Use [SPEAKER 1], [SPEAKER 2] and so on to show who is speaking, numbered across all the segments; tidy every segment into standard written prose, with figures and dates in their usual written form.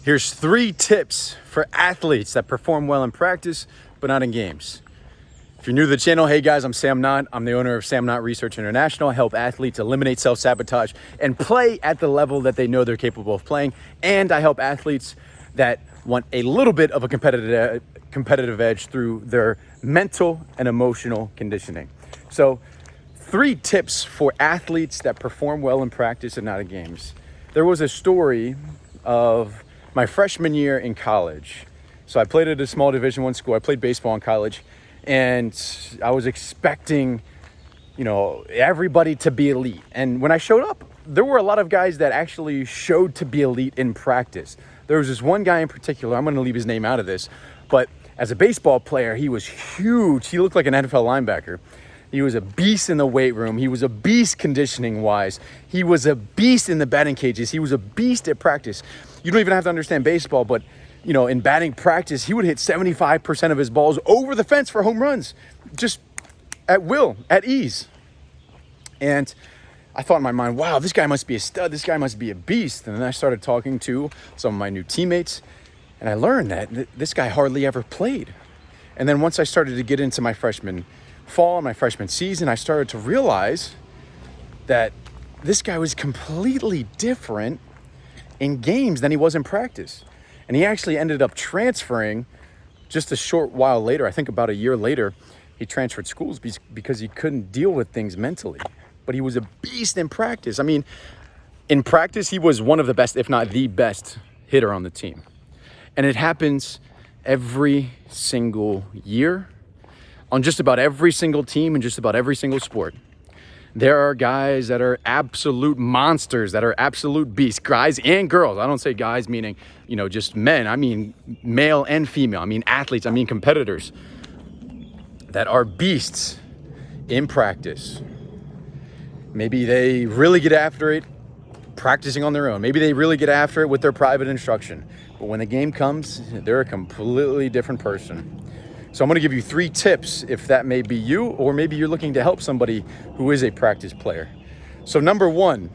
[SPEAKER 1] Here's 3 tips for athletes that perform well in practice, but not in games. If you're new to the channel, hey guys, I'm Sam Nott. I'm the owner of Sam Nott Research International. I help athletes eliminate self-sabotage and play at the level that they know they're capable of playing. And I help athletes that want a little bit of a competitive edge through their mental and emotional conditioning. So 3 tips for athletes that perform well in practice and not in games. There was a story of my freshman year in college. So I played at a small Division I school. I played baseball in college, and I was expecting, everybody to be elite. And when I showed up, there were a lot of guys that actually showed to be elite in practice. There was this one guy in particular, I'm going to leave his name out of this, but as a baseball player, he was huge. He looked like an NFL linebacker. He was a beast in the weight room. He was a beast conditioning wise. He was a beast in the batting cages. He was a beast at practice. You don't even have to understand baseball, but in batting practice, he would hit 75% of his balls over the fence for home runs, just at will, at ease. And I thought in my mind, wow, this guy must be a stud. This guy must be a beast. And then I started talking to some of my new teammates, and I learned that this guy hardly ever played. And then once I started to get into my freshman fall and my freshman season, I started to realize that this guy was completely different in games than he was in practice. And he actually ended up transferring just a short while later. I think about a year later, he transferred schools because he couldn't deal with things mentally. But he was a beast in practice. I mean, in practice, he was one of the best, if not the best hitter on the team. And it happens every single year on just about every single team and just about every single sport. There are guys that are absolute monsters, that are absolute beasts, guys and girls. I don't say guys meaning, just men. I mean male and female. I mean athletes. I mean competitors that are beasts in practice. Maybe they really get after it practicing on their own. Maybe they really get after it with their private instruction. But when the game comes, they're a completely different person. So I'm going to give you 3 tips if that may be you, or maybe you're looking to help somebody who is a practice player. So number 1,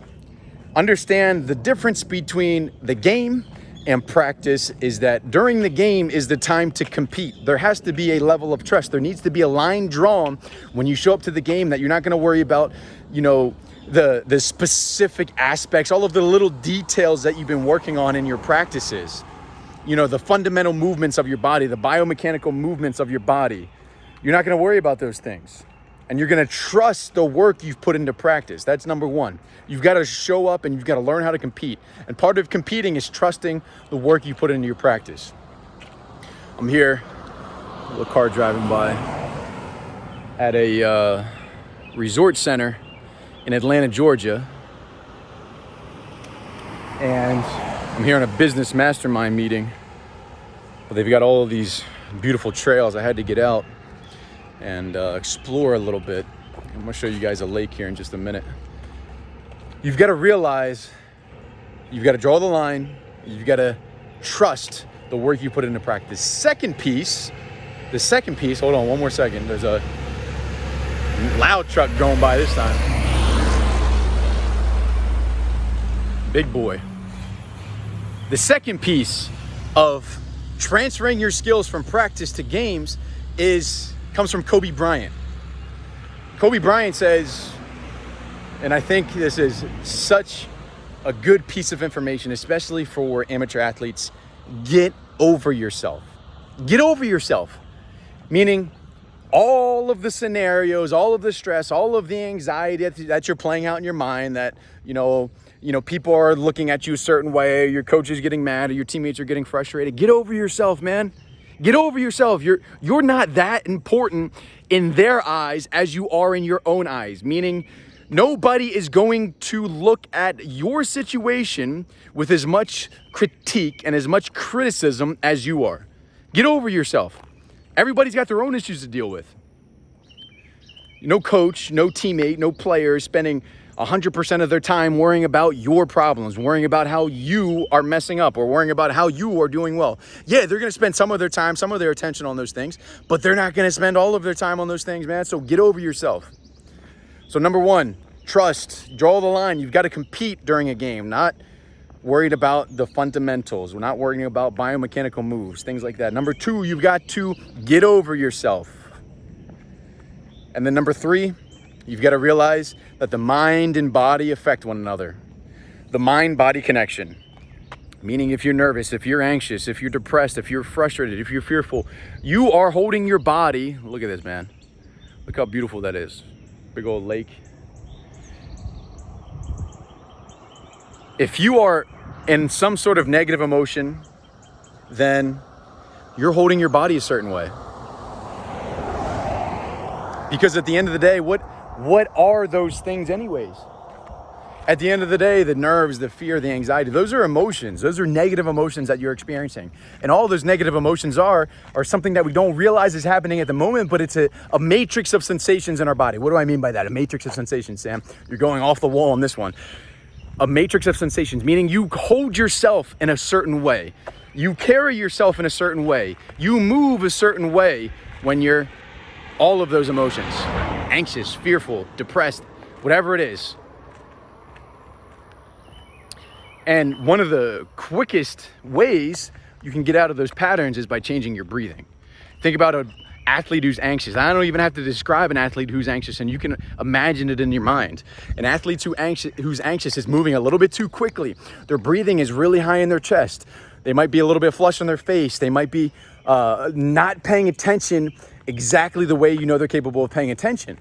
[SPEAKER 1] understand the difference between the game and practice is that during the game is the time to compete. There has to be a level of trust. There needs to be a line drawn when you show up to the game that you're not going to worry about, the specific aspects, all of the little details that you've been working on in your practices. The fundamental movements of your body, the biomechanical movements of your body. You're not going to worry about those things. And you're going to trust the work you've put into practice. That's number 1. You've got to show up and you've got to learn how to compete. And part of competing is trusting the work you put into your practice. I'm here, a little car driving by, at a resort center in Atlanta, Georgia. And I'm here on a business mastermind meeting. But they've got all of these beautiful trails. I had to get out and explore a little bit. I'm gonna show you guys a lake here in just a minute. You've got to realize, you've got to draw the line, you've got to trust the work you put into practice. The second piece, hold on one more second. There's a loud truck going by this time. Big boy. The second piece of transferring your skills from practice to games comes from Kobe Bryant. Kobe Bryant says, and I think this is such a good piece of information, especially for amateur athletes, get over yourself. Get over yourself. Meaning all of the scenarios, all of the stress, all of the anxiety that you're playing out in your mind that, people are looking at you a certain way, your coach is getting mad, or your teammates are getting frustrated. Get over yourself, man. Get over yourself. You're not that important in their eyes as you are in your own eyes. Meaning nobody is going to look at your situation with as much critique and as much criticism as you are. Get over yourself. Everybody's got their own issues to deal with. No coach, no teammate, no player is spending 100% of their time worrying about your problems, worrying about how you are messing up, or worrying about how you are doing well. Yeah, they're going to spend some of their time, some of their attention on those things, but they're not going to spend all of their time on those things, man. So get over yourself. So number 1, trust. Draw the line. You've got to compete during a game, not worried about the fundamentals. We're not worrying about biomechanical moves, things like that. Number 2, you've got to get over yourself. And then number 3, you've got to realize that the mind and body affect one another. The mind-body connection. Meaning if you're nervous, if you're anxious, if you're depressed, if you're frustrated, if you're fearful, you are holding your body. Look at this, man. Look how beautiful that is. Big old lake. If you are in some sort of negative emotion, then you're holding your body a certain way. Because at the end of the day, what are those things anyways? At the end of the day, the nerves, the fear, the anxiety, those are emotions. Those are negative emotions that you're experiencing. And all those negative emotions are something that we don't realize is happening at the moment, but it's a matrix of sensations in our body. What do I mean by that? A matrix of sensations, Sam. You're going off the wall on this one. A matrix of sensations, meaning you hold yourself in a certain way. You carry yourself in a certain way. You move a certain way when you're all of those emotions. Anxious, fearful, depressed, whatever it is. And one of the quickest ways you can get out of those patterns is by changing your breathing. Think about an athlete who's anxious. I don't even have to describe an athlete who's anxious, and you can imagine it in your mind. An athlete who's anxious is moving a little bit too quickly. Their breathing is really high in their chest. They might be a little bit flushed on their face. They might be not paying attention exactly the way you know they're capable of paying attention.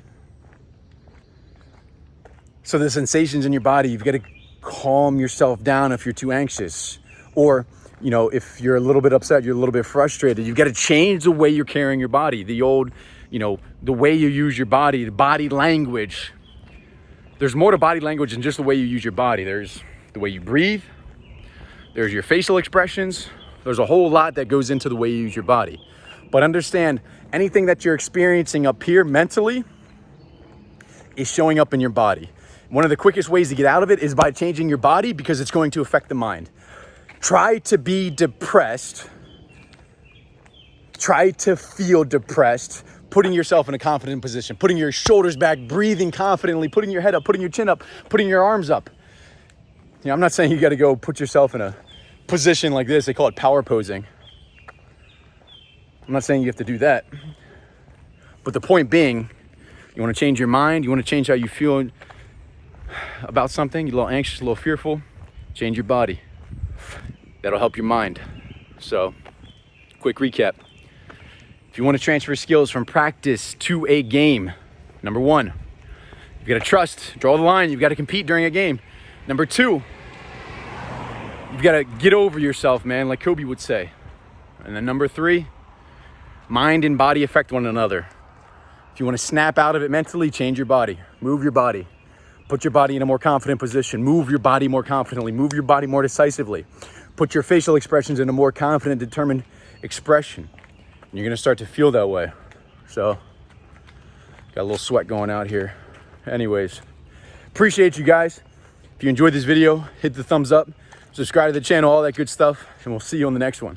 [SPEAKER 1] So the sensations in your body, you've got to calm yourself down if you're too anxious. Or, you know, if you're a little bit upset, you're a little bit frustrated, you've got to change the way you're carrying your body. The old, you know, the way you use your body, the body language. There's more to body language than just the way you use your body. There's the way you breathe. There's your facial expressions. There's a whole lot that goes into the way you use your body. But understand, anything that you're experiencing up here mentally is showing up in your body. One of the quickest ways to get out of it is by changing your body, because it's going to affect the mind. Try to be depressed. Try to feel depressed, putting yourself in a confident position, putting your shoulders back, breathing confidently, putting your head up, putting your chin up, putting your arms up. You know, I'm not saying you got to go put yourself in a position like this. They call it power posing. I'm not saying you have to do that. But the point being, you want to change your mind, you want to change how you feel about something, you're a little anxious, a little fearful, change your body. That'll help your mind. So, quick recap. If you want to transfer skills from practice to a game, number 1, you've got to trust, draw the line, you've got to compete during a game. Number 2, you've got to get over yourself, man, like Kobe would say. And then number 3, mind and body affect one another. If you want to snap out of it mentally, change your body, move your body. Put your body in a more confident position. Move your body more confidently. Move your body more decisively. Put your facial expressions in a more confident, determined expression. And you're going to start to feel that way. So, got a little sweat going out here. Anyways, appreciate you guys. If you enjoyed this video, hit the thumbs up, subscribe to the channel, all that good stuff, and we'll see you on the next one.